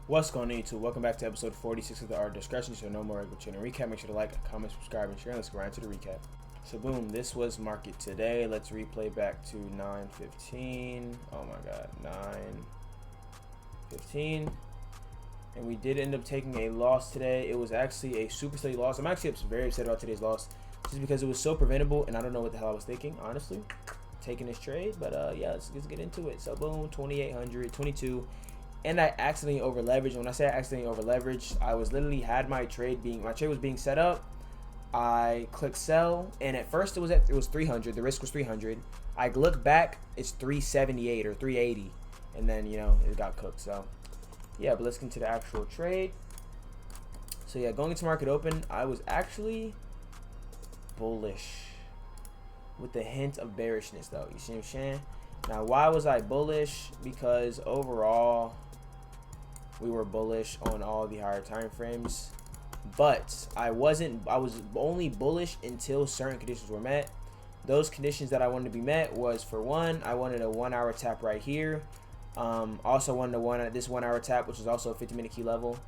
What's going on, YouTube? Welcome back to episode 46 of the Art of Discretion. So no more regular channel recap. Make sure to like, comment, subscribe, and share. Let's go right into the recap. So boom, this was market today. Let's replay back to 9:15. Oh my god, 9:15. And we did end up taking a loss today. It was actually a super silly loss. I'm actually very upset about today's loss, just because it was so preventable, and I don't know what the hell I was thinking, honestly, taking this trade. But yeah, let's get into it. So boom, 2,800, 22. And I accidentally over leveraged. When I say I accidentally over leveraged, I was literally had my trade was being set up. I clicked sell, and at first it was 300. The risk was 300. I look back, it's 378 or 380, and then it got cooked. So yeah, but let's get into the actual trade. So yeah, going into market open, I was actually bullish with a hint of bearishness, though. You see what I'm saying? Now, why was I bullish? Because overall, we were bullish on all the higher time frames, but I was only bullish until certain conditions were met. Those conditions that I wanted to be met was, for one, I wanted a 1 hour tap right here. Also wanted this 1 hour tap, which is also a 50-minute key level,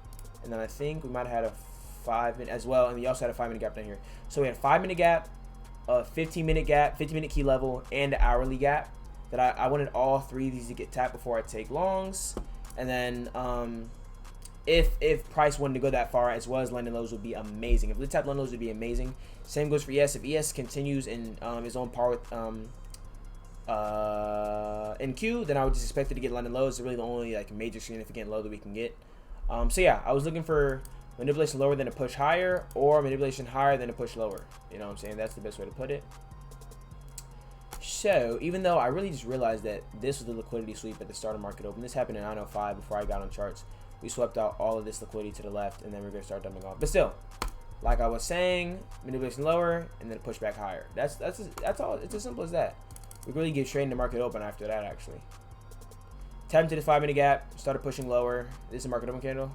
and then I think we might have had a 5-minute as well, and we also had a 5-minute gap down here. So we had a 5-minute gap, a 15-minute gap, 50-minute key level, and an hourly gap. That I wanted all three of these to get tapped before I take longs. And then if price wanted to go that far, as well as London lows, would be amazing. If we tap London lows, would be amazing. Same goes for ES. If ES continues in his own par with NQ, then I would just expect it to get London lows. It's really the only major significant low that we can get. So yeah, I was looking for manipulation lower than a push higher, or manipulation higher than a push lower. You know what I'm saying? That's the best way to put it. So even though I really just realized that this was the liquidity sweep at the start of market open, this happened at 9:05 before I got on charts. We swept out all of this liquidity to the left, and then we're gonna start dumping off. But still, like I was saying, manipulation lower and then push back higher. That's all. It's as simple as that. We really get straight into market open after that. Actually, tap into this 5-minute gap, started pushing lower. This is a market open candle.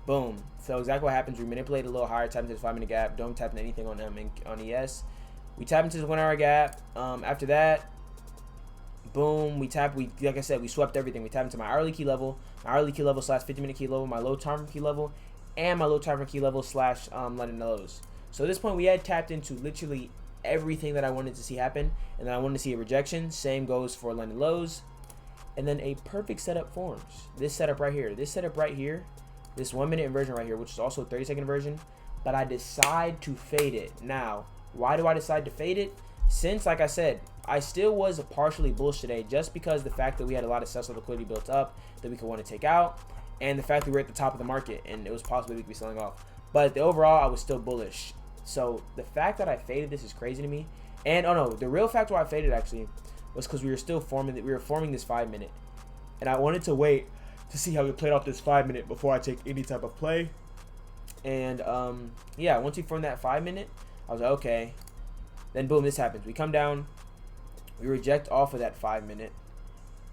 Boom. So exactly what happens. We manipulate a little higher, tap into this 5-minute gap. Don't tap into anything on ES. We tap into the 1 hour gap. After that, boom, like I said, we swept everything. We tap into my hourly key level / 50-minute key level, my low time frame key level, and my low time frame key level / London lows. So at this point, we had tapped into literally everything that I wanted to see happen, and then I wanted to see a rejection. Same goes for London lows, and then a perfect setup forms. This setup right here, this 1-minute inversion right here, which is also a 30-second inversion, but I decide to fade it. Now, why do I decide to fade it? Since, like I said, I still was partially bullish today, just because the fact that we had a lot of sell liquidity built up that we could want to take out, and the fact that we were at the top of the market and it was possible we could be selling off. But overall, I was still bullish. So the fact that I faded this is crazy to me. And oh no, the real fact why I faded actually was because we were forming this 5-minute, and I wanted to wait to see how we played off this 5-minute before I take any type of play. And yeah, once we formed that 5-minute, I was like, okay. Then boom, this happens. We come down, we reject off of that 5-minute,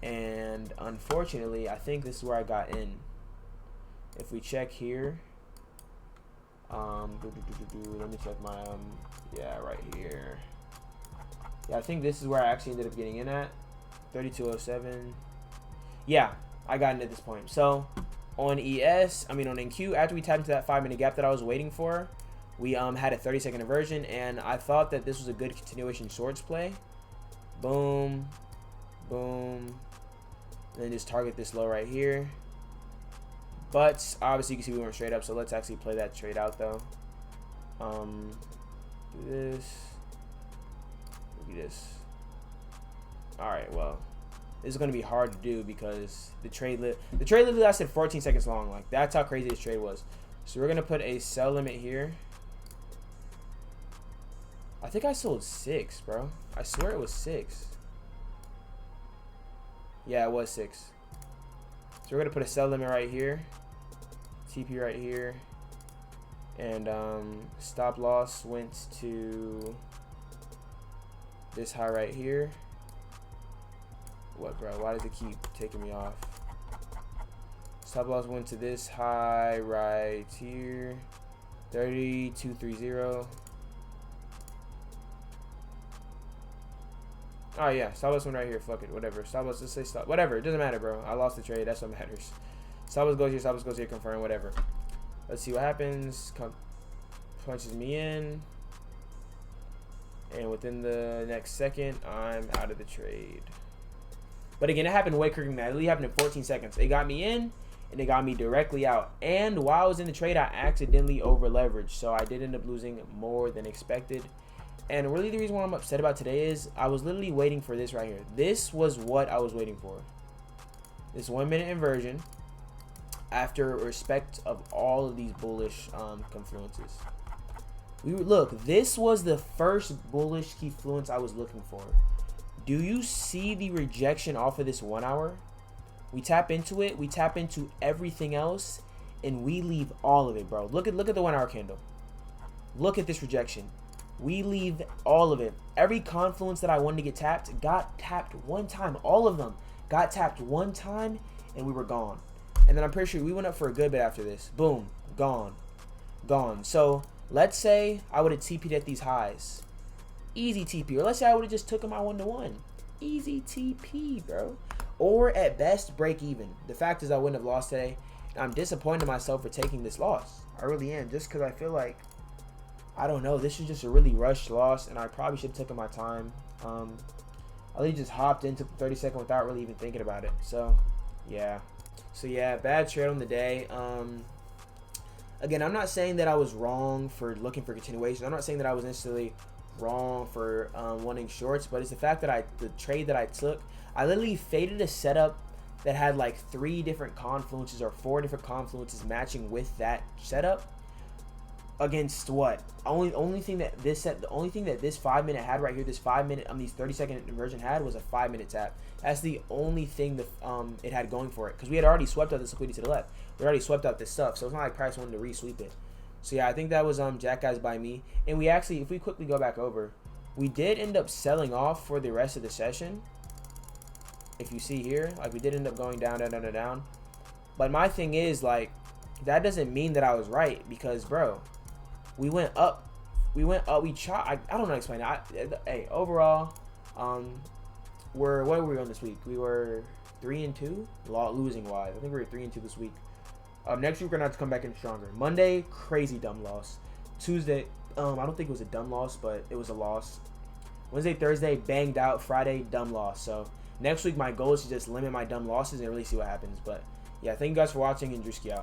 and unfortunately, I think this is where I got in. If we check here, let me check my yeah, right here. Yeah, I think this is where I actually ended up getting in at 3207. Yeah, I got in at this point. So on ES, on NQ, after we tapped into that 5-minute gap that I was waiting for, we had a 30-second inversion, and I thought that this was a good continuation shorts play. Boom, boom, and then just target this low right here. But obviously you can see we went straight up, so let's actually play that trade out though. Do this. Look at this. Alright, well, this is gonna be hard to do because the trade literally lasted 14 seconds long. Like, that's how crazy this trade was. So we're gonna put a sell limit here. I think I sold 6, bro. I swear it was 6. Yeah, it was 6. So we're gonna put a sell limit right here, TP right here, and stop loss went to this high right here. What, bro? Why does it keep taking me off? Stop loss went to this high right here, 3230. Oh yeah, stop loss one right here. Fuck it, whatever. Stop loss, let's say stop. Whatever, it doesn't matter, bro. I lost the trade. That's what matters. Stoppers goes here, stoppers goes here, confirm, whatever. Let's see what happens. Punches me in. And within the next second, I'm out of the trade. But again, it happened way quicker than that. It literally happened in 14 seconds. It got me in, and it got me directly out. And while I was in the trade, I accidentally over-leveraged. So I did end up losing more than expected. And really the reason why I'm upset about today is I was literally waiting for this right here. This was what I was waiting for. This 1 minute inversion. After respect of all of these bullish confluences. Look, this was the first bullish confluence I was looking for. Do you see the rejection off of this 1 hour? We tap into it, we tap into everything else, and we leave all of it, bro. Look at the 1 hour candle. Look at this rejection. We leave all of it. Every confluence that I wanted to get tapped got tapped one time. All of them got tapped one time, and we were gone. And then I'm pretty sure we went up for a good bit after this. Boom. Gone. Gone. So let's say I would have TP'd at these highs. Easy TP. Or let's say I would have just took them out 1-to-1. Easy TP, bro. Or at best, break even. The fact is I wouldn't have lost today. And I'm disappointed in myself for taking this loss. I really am. Just because I feel like, I don't know, this is just a really rushed loss. And I probably should have taken my time. I really just hopped into the 30-second without really even thinking about it. So, yeah. So yeah, bad trade on the day. Again, I'm not saying that I was wrong for looking for continuation. I'm not saying that I was necessarily wrong for wanting shorts, but it's the fact that the trade that I took, I literally faded a setup that had like 3 different confluences or 4 different confluences matching with that setup. Against what? The only thing that this 5 minute had right here, this 5 minute these 30-second inversion had was a 5 minute tap. That's the only thing that it had going for it, because we had already swept out this liquidity to the left. We already swept out this stuff, so it's not like price wanted to re-sweep it. So yeah, I think that was jackass by me. And we actually, if we quickly go back over, we did end up selling off for the rest of the session. If you see here, like we did end up going down, down, down, down, down. But my thing is, like, that doesn't mean that I was right, because bro, we went up, we shot. I don't know how to explain it. Hey, overall, what were we on this week? We were 3-2, losing wise. I think we were 3-2 this week. Next week we're gonna have to come back in stronger. Monday, crazy dumb loss. Tuesday, I don't think it was a dumb loss, but it was a loss. Wednesday, Thursday, banged out. Friday, dumb loss. So next week my goal is to just limit my dumb losses and really see what happens. But yeah, thank you guys for watching, and Drewski out.